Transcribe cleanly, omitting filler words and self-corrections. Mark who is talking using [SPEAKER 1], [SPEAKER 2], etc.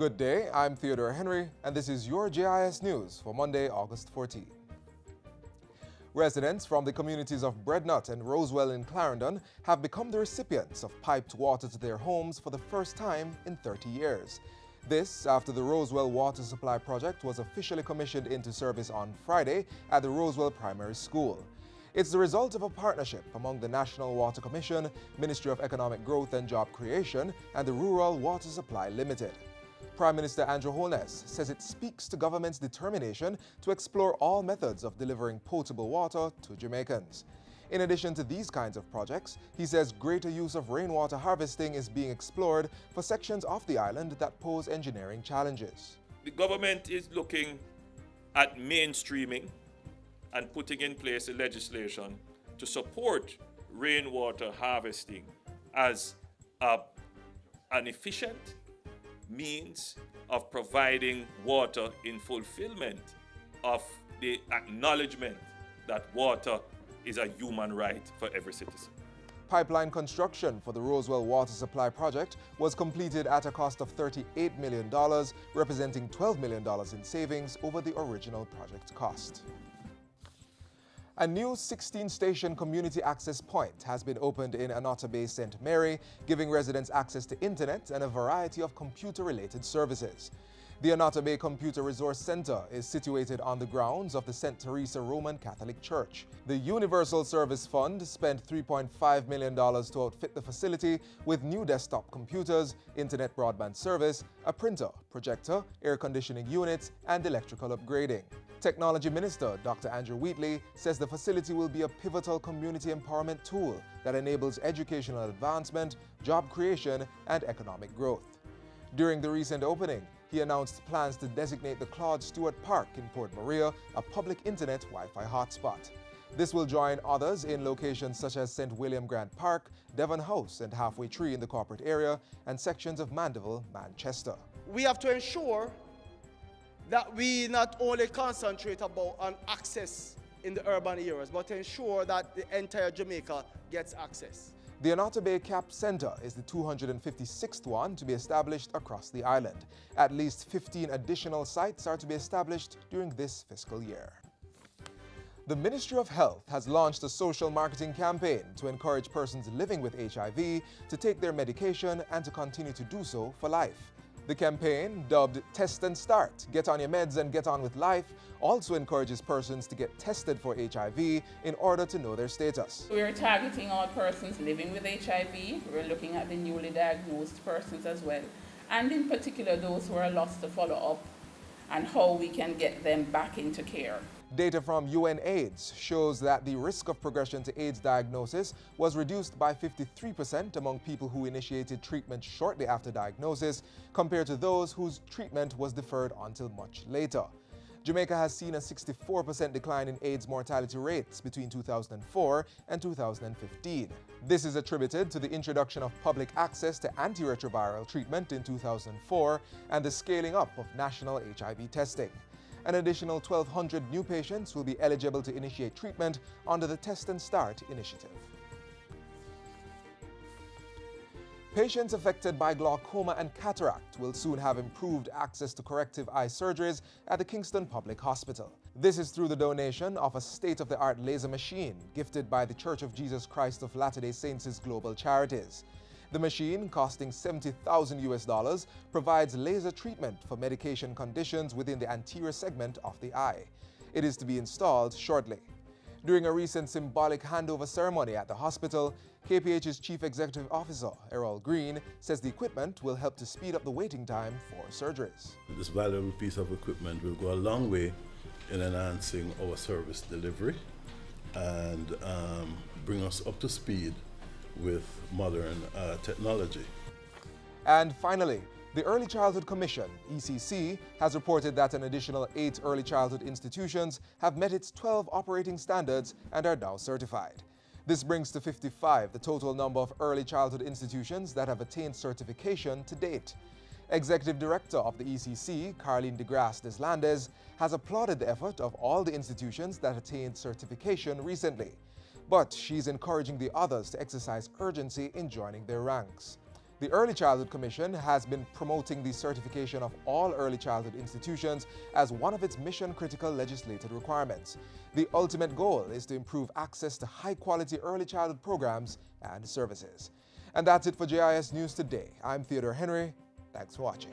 [SPEAKER 1] Good day, I'm Theodore Henry, and this is your JIS News for Monday, August 14. Residents from the communities of Breadnut and Rosewell in Clarendon have become the recipients of piped water to their homes for the first time in 30 years. This after the Rosewell Water Supply Project was officially commissioned into service on Friday at the Rosewell Primary School. It's the result of a partnership among the National Water Commission, Ministry of Economic Growth and Job Creation, and the Rural Water Supply Limited. Prime Minister Andrew Holness says it speaks to government's determination to explore all methods of delivering potable water to Jamaicans. In addition to these kinds of projects, he says greater use of rainwater harvesting is being explored for sections of the island that pose engineering challenges.
[SPEAKER 2] The government is looking at mainstreaming and putting in place a legislation to support rainwater harvesting as an efficient means of providing water in fulfillment of the acknowledgement that water is a human right for every citizen.
[SPEAKER 1] Pipeline construction for the Rosewell Water Supply Project was completed at a cost of $38 million, representing $12 million in savings over the original project cost. A new 16-station community access point has been opened in Anota Bay, St. Mary, giving residents access to internet and a variety of computer-related services. The Anota Bay Computer Resource Center is situated on the grounds of the St. Teresa Roman Catholic Church. The Universal Service Fund spent $3.5 million to outfit the facility with new desktop computers, internet broadband service, a printer, projector, air conditioning units, and electrical upgrading. Technology Minister Dr. Andrew Wheatley says the facility will be a pivotal community empowerment tool that enables educational advancement, job creation, and economic growth. During the recent opening, he announced plans to designate the Claude Stewart Park in Port Maria a public internet Wi-Fi hotspot. This will join others in locations such as St. William Grant Park, Devon House, and Halfway Tree in the corporate area, and sections of Mandeville, Manchester.
[SPEAKER 3] We have to ensure that we not only concentrate on access in the urban areas, but ensure that the entire Jamaica gets access.
[SPEAKER 1] The Anota Bay CAP Center is the 256th one to be established across the island. At least 15 additional sites are to be established during this fiscal year. The Ministry of Health has launched a social marketing campaign to encourage persons living with HIV to take their medication and to continue to do so for life. The campaign, dubbed Test and Start, Get on Your Meds and Get On with Life, also encourages persons to get tested for HIV in order to know their status.
[SPEAKER 4] We're targeting all persons living with HIV. We're looking at the newly diagnosed persons as well, and in particular those who are lost to follow up and how we can get them back into care.
[SPEAKER 1] Data from UNAIDS shows that the risk of progression to AIDS diagnosis was reduced by 53% among people who initiated treatment shortly after diagnosis compared to those whose treatment was deferred until much later. Jamaica has seen a 64% decline in AIDS mortality rates between 2004 and 2015. This is attributed to the introduction of public access to antiretroviral treatment in 2004 and the scaling up of national HIV testing. An additional 1,200 new patients will be eligible to initiate treatment under the Test and Start initiative. Patients affected by glaucoma and cataract will soon have improved access to corrective eye surgeries at the Kingston Public Hospital. This is through the donation of a state-of-the-art laser machine gifted by the Church of Jesus Christ of Latter-day Saints' Global Charities. The machine, costing $70,000, provides laser treatment for medication conditions within the anterior segment of the eye. It is to be installed shortly. During a recent symbolic handover ceremony at the hospital, KPH's Chief Executive Officer, Errol Green, says the equipment will help to speed up the waiting time for surgeries.
[SPEAKER 5] This valuable piece of equipment will go a long way in enhancing our service delivery and bring us up to speed with modern technology.
[SPEAKER 1] And finally, the Early Childhood Commission, ECC, has reported that an additional 8 early childhood institutions have met its 12 operating standards and are now certified. This brings to 55 the total number of early childhood institutions that have attained certification to date. Executive Director of the ECC, Carlene de Grasse Deslandes, has applauded the effort of all the institutions that attained certification recently. But she's encouraging the others to exercise urgency in joining their ranks. The Early Childhood Commission has been promoting the certification of all early childhood institutions as one of its mission-critical legislated requirements. The ultimate goal is to improve access to high-quality early childhood programs and services. And that's it for JIS News today. I'm Theodore Henry. Thanks for watching.